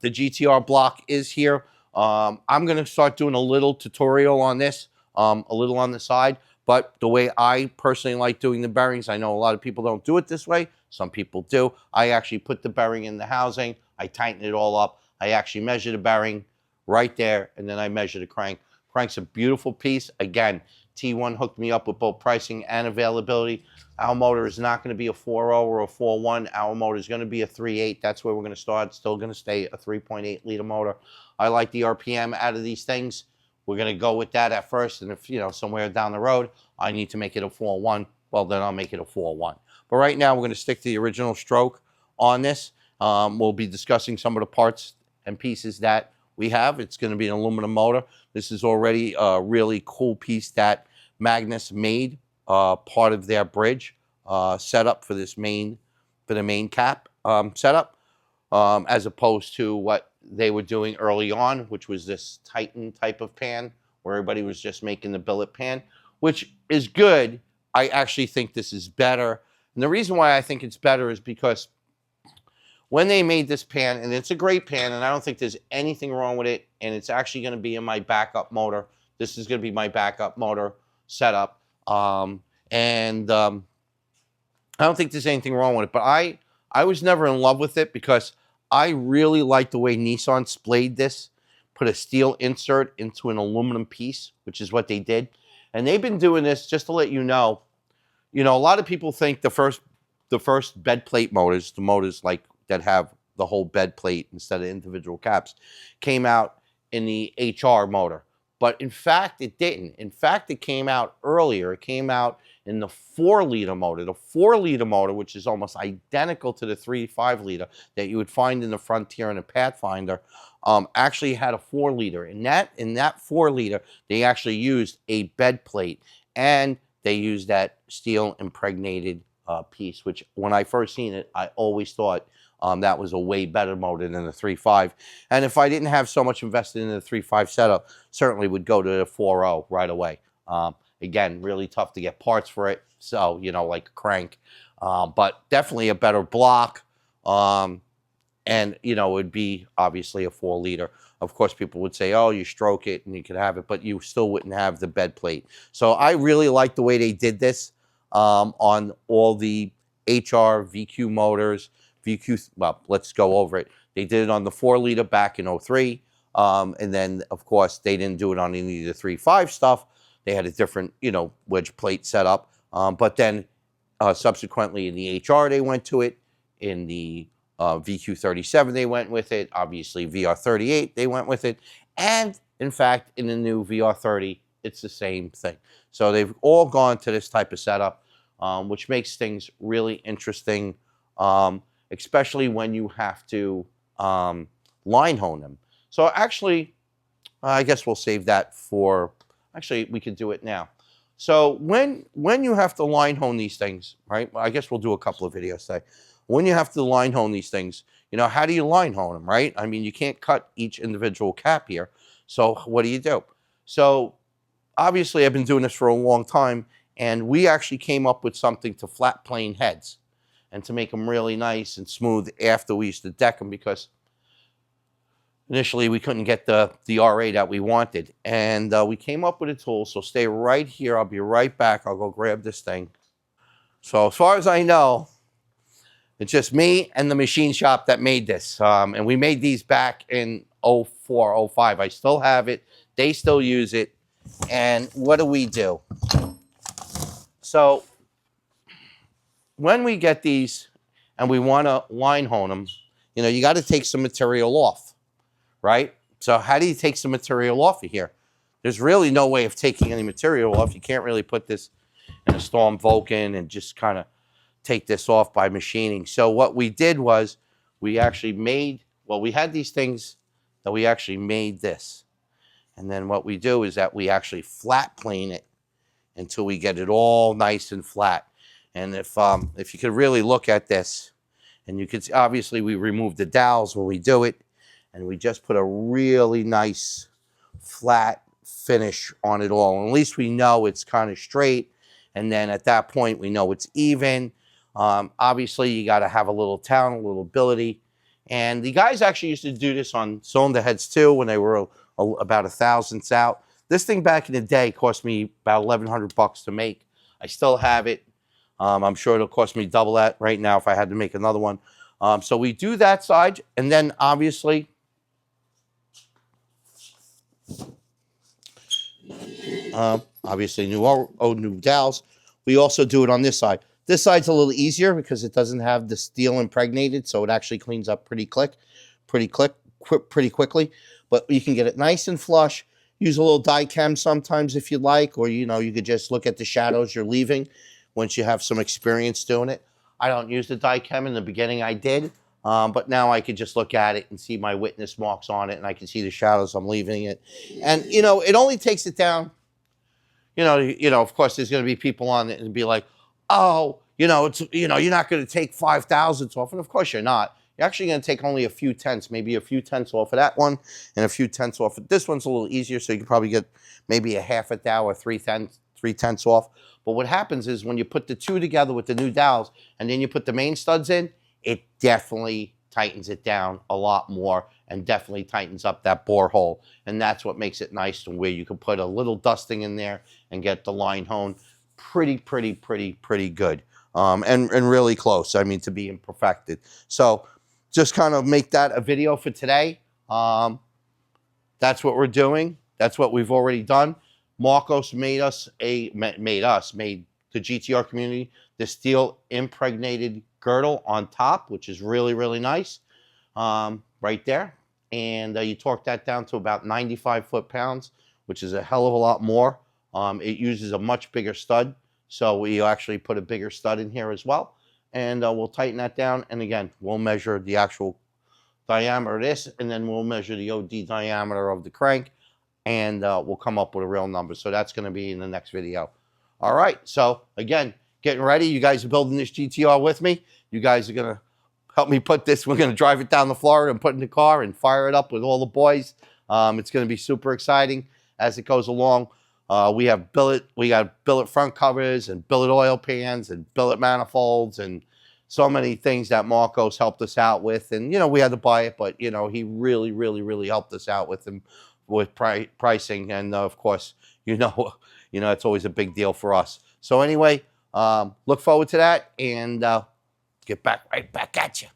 the GTR block is here. I'm going to start doing a little tutorial on this, a little on the side. But the way I personally like doing the bearings, I know a lot of people don't do it this way. Some people do. I actually put the bearing in the housing. I tighten it all up. I actually measure the bearing right there, and then I measure the crank. Crank's a beautiful piece. Again, T1 hooked me up with both pricing and availability. Our motor is not going to be a 4.0 or a 4.1. Our motor is going to be a 3.8. That's where we're going to start. Still going to stay a 3.8 liter motor. I like the RPM out of these things. We're going to go with that at first, and if, you know, somewhere down the road, I need to make it a 4.1, well, then I'll make it a 4.1. But right now, we're going to stick to the original stroke on this. We'll be discussing some of the parts and pieces that we have. It's going to be an aluminum motor. This is already a really cool piece that Magnus made, part of their bridge setup for this for the main cap setup, as opposed to what they were doing early on, which was this Titan type of pan, where everybody was just making the billet pan, which is good. I actually think this is better. And the reason why I think it's better is because when they made this pan, and it's a great pan, and I don't think there's anything wrong with it, and it's actually going to be in my backup motor. This is going to be my backup motor setup. I don't think there's anything wrong with it, but I was never in love with it because I really like the way Nissan splayed this, put a steel insert into an aluminum piece, which is what they did. And they've been doing this, just to let you know, a lot of people think the first bed plate motors, the motors like that have the whole bed plate instead of individual caps, came out in the HR motor. But in fact, it didn't. In fact, it came out earlier. It came out in the 4-liter motor. The 4-liter motor, which is almost identical to the 3.5 liter that you would find in the Frontier and the Pathfinder, actually had a 4-liter. In that 4-liter, they actually used a bed plate, and they used that steel impregnated piece, which when I first seen it, I always thought that was a way better motor than the 3.5. And if I didn't have so much invested in the 3.5 setup, certainly would go to the 4.0 right away. Again, really tough to get parts for it, so, like a crank. But definitely a better block. And, it would be obviously a 4-liter. Of course, people would say, oh, you stroke it and you could have it, but you still wouldn't have the bed plate. So I really like the way they did this on all the HR VQ motors. Well, let's go over it. They did it on the 4-liter back in 03. And then, of course, they didn't do it on any of the 3.5 stuff. They had a different, wedge plate setup. But then subsequently in the HR, they went to it. In the VQ37, they went with it. Obviously, VR38, they went with it. And, in fact, in the new VR30, it's the same thing. So they've all gone to this type of setup, which makes things really interesting, especially when you have to line hone them. So actually, I guess we'll save that for... Actually, we could do it now. So when you have to line hone these things, right? Well, I guess we'll do a couple of videos today. When you have to line hone these things, how do you line hone them, right? I mean, you can't cut each individual cap here. So what do? So obviously, I've been doing this for a long time, and we actually came up with something to flat plane heads and to make them really nice and smooth after we used to deck them, because initially, we couldn't get the RA that we wanted, and we came up with a tool, so stay right here. I'll be right back. I'll go grab this thing. So as far as I know, it's just me and the machine shop that made this, and we made these back in 04, 05. I still have it. They still use it, and what do? So when we get these and we want to line hone them, you got to take some material off. Right? So how do you take some material off of here? There's really no way of taking any material off. You can't really put this in a Storm Vulcan and just kind of take this off by machining. So what we did was we actually made, we had these things that we actually made this. And then what we do is that we actually flat plane it until we get it all nice and flat. And if you could really look at this, and you could see, obviously we remove the dowels when we do it, and we just put a really nice flat finish on it all. And at least we know it's kind of straight. And then at that point, we know it's even. Obviously, you got to have a little talent, a little ability. And the guys actually used to do this on cylinder heads too when they were about 1/1000 out. This thing back in the day cost me about $1,100 to make. I still have it. I'm sure it'll cost me double that right now if I had to make another one. So we do that side, and then obviously new dowels. We also do it on this side. This side's a little easier because it doesn't have the steel impregnated, so it actually cleans up pretty quickly. But you can get it nice and flush. Use a little die chem sometimes if you like, or you could just look at the shadows you're leaving once you have some experience doing it. I don't use the die chem. In the beginning I did, but now I could just look at it and see my witness marks on it, and I can see the shadows I'm leaving it. And it only takes it down. Of course, there's going to be people on it and be like, oh, you're not going to take 5 thousandths off, and of course you're not. You're actually going to take only a few tenths, maybe a few tenths off of that one, and a few tenths off of this one's a little easier, so you can probably get maybe a half a thou or 3 tenths off. But what happens is when you put the two together with the new dowels, and then you put the main studs in, it definitely tightens it down a lot more, and definitely tightens up that bore hole. And that's what makes it nice, to where you can put a little dusting in there and get the line honed pretty good. And really close, I mean, to being perfected. So just kind of make that a video for today. That's what we're doing. That's what we've already done. Marcos made the GTR community the steel impregnated girdle on top, which is really nice, right there. And you torque that down to about 95 foot-pounds, which is a hell of a lot more. It uses a much bigger stud, so we actually put a bigger stud in here as well. And we'll tighten that down. And again, we'll measure the actual diameter of this, and then we'll measure the OD diameter of the crank, and we'll come up with a real number. So that's going to be in the next video. All right. So again, getting ready. You guys are building this GTR with me. You guys are going to help me put this. We're going to drive it down to Florida and put it in the car and fire it up with all the boys. It's going to be super exciting as it goes along. We got billet front covers and billet oil pans and billet manifolds and so many things that Marcos helped us out with. And, we had to buy it, but, he really helped us out with pricing. And, of course, it's always a big deal for us. So anyway, look forward to that, and get right back at you.